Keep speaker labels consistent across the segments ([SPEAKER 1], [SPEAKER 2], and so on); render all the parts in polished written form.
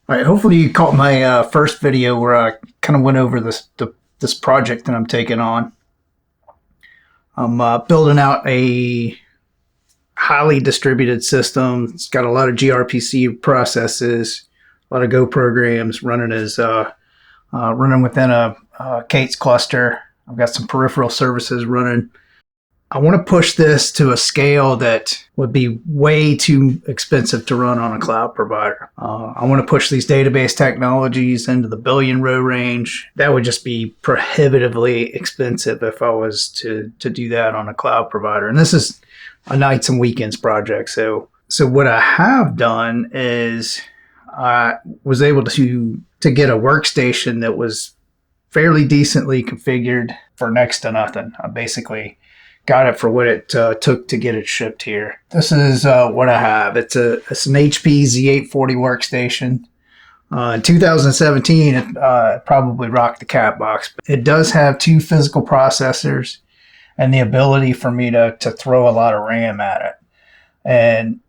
[SPEAKER 1] All right, hopefully you caught my first video where I kind of went over this project that I'm taking on. I'm building out a highly distributed system. It's got a lot of gRPC processes, a lot of Go programs running running within a K8s cluster. I've got some peripheral services running. I want to push this to a scale that would be way too expensive to run on a cloud provider. I want to push these database technologies into the billion row range. That would just be prohibitively expensive if I was to do that on a cloud provider. And this is a nights and weekends project. So what I have done is I was able to get a workstation that was fairly decently configured for next to nothing. I basically got it for what it took to get it shipped here. This is what I have. It's an HP Z840 workstation. In 2017, it probably rocked the cat box. It does have 2 physical processors and the ability for me to throw a lot of RAM at it. And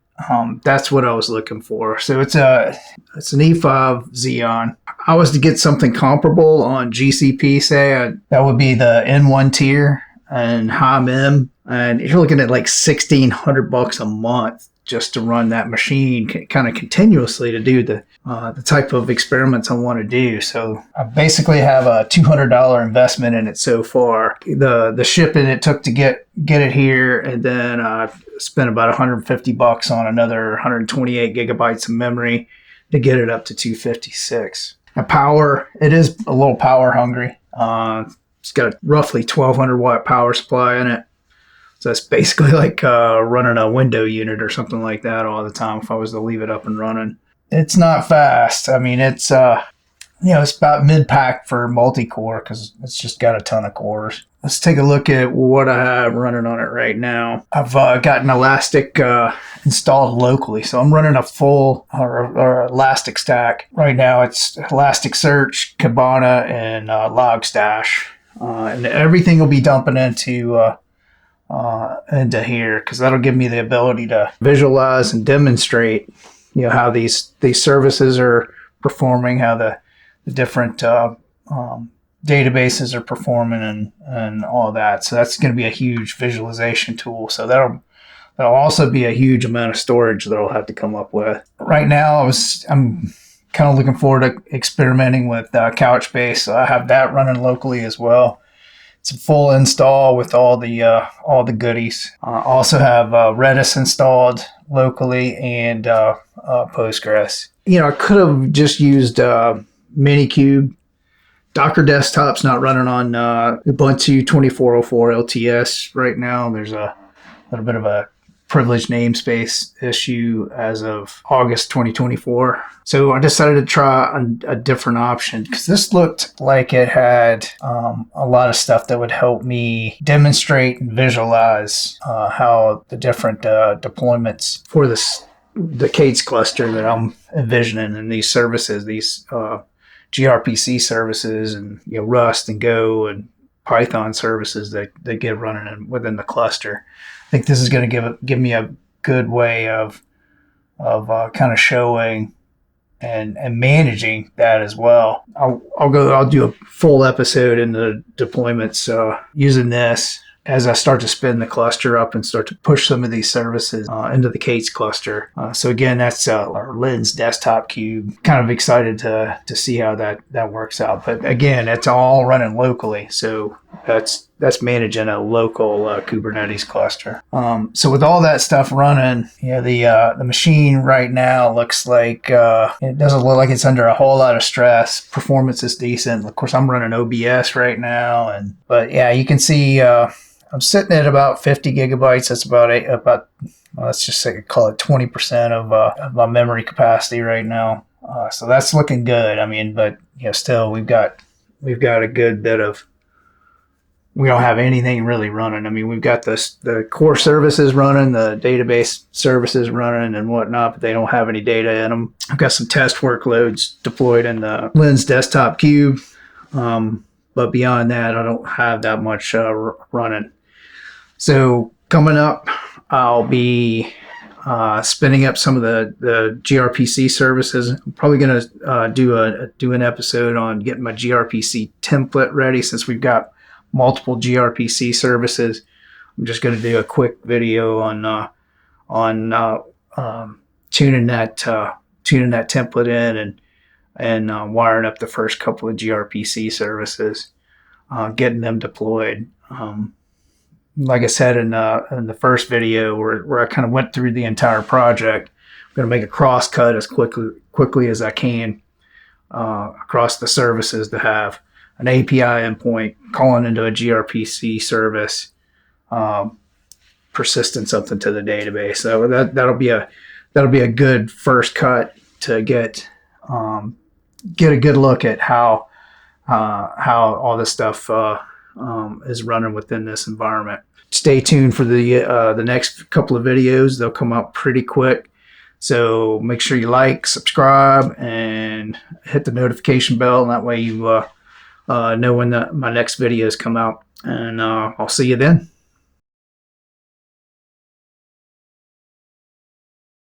[SPEAKER 1] that's what I was looking for. So it's an E5 Xeon. I was to get something comparable on GCP, say, that would be the N1 tier and HIM, and you're looking at like $1,600 a month just to run that machine kind of continuously to do the type of experiments I want to do. So I basically have a $200 investment in it so far. The shipping it took to get it here, and then I've spent about $150 on another 128 gigabytes of memory to get it up to 256. Now power, it is a little power hungry. It's got a roughly 1200 watt power supply in it. So that's basically like running a window unit or something like that all the time if I was to leave it up and running. It's not fast. I mean, it's it's about mid-pack for multi-core because it's just got a ton of cores. Let's take a look at what I have running on it right now. I've got an Elastic installed locally, so I'm running a full or Elastic stack. Right now it's Elasticsearch, Kibana, and Logstash. And everything will be dumping into here because that'll give me the ability to visualize and demonstrate, how these services are performing, how the different databases are performing, and all that. So that's going to be a huge visualization tool. So that'll also be a huge amount of storage that I'll have to come up with. Right now, I'm kind of looking forward to experimenting with Couchbase. So I have that running locally as well. It's a full install with all the goodies. I also have Redis installed locally and Postgres. I could have just used Minikube. Docker Desktop's not running on Ubuntu 2404 LTS right now. There's a little bit of a privileged namespace issue as of August 2024. So I decided to try a different option because this looked like it had a lot of stuff that would help me demonstrate and visualize how the different deployments for the K8s cluster that I'm envisioning and these services, these gRPC services and Rust and Go and Python services that get running within the cluster. I think this is going to give me a good way of kind of showing and managing that as well. I'll do a full episode in the deployments using this as I start to spin the cluster up and start to push some of these services into the K8s cluster. So again, that's our Lens desktop cube. Kind of excited to see how that works out. But again, it's all running locally. So that's managing a local Kubernetes cluster. So with all that stuff running, the machine right now looks like it doesn't look like it's under a whole lot of stress. Performance is decent. Of course, I'm running OBS right now, but yeah, you can see I'm sitting at about 50 gigabytes. That's about let's just say call it 20% of my memory capacity right now. So that's looking good. I mean, but still we've got a good bit of. We don't have anything really running. I mean, we've got the core services running, the database services running and whatnot, but they don't have any data in them. I've got some test workloads deployed in the Lens desktop cube. But beyond that, I don't have that much running. So coming up, I'll be spinning up some of the gRPC services. I'm probably going to do an episode on getting my gRPC template ready, since we've got multiple gRPC services. I'm just going to do a quick video on tuning that template in and wiring up the first couple of gRPC services, getting them deployed. Like I said in the first video, where I kind of went through the entire project, I'm going to make a cross cut as quickly as I can across the services to have an API endpoint calling into a gRPC service, persisting something to the database. So that'll be a good first cut to get a good look at how all this stuff is running within this environment. Stay tuned for the next couple of videos. They'll come out pretty quick. So make sure you like, subscribe, and hit the notification bell. And that way you know when my next videos come out. And I'll see you then.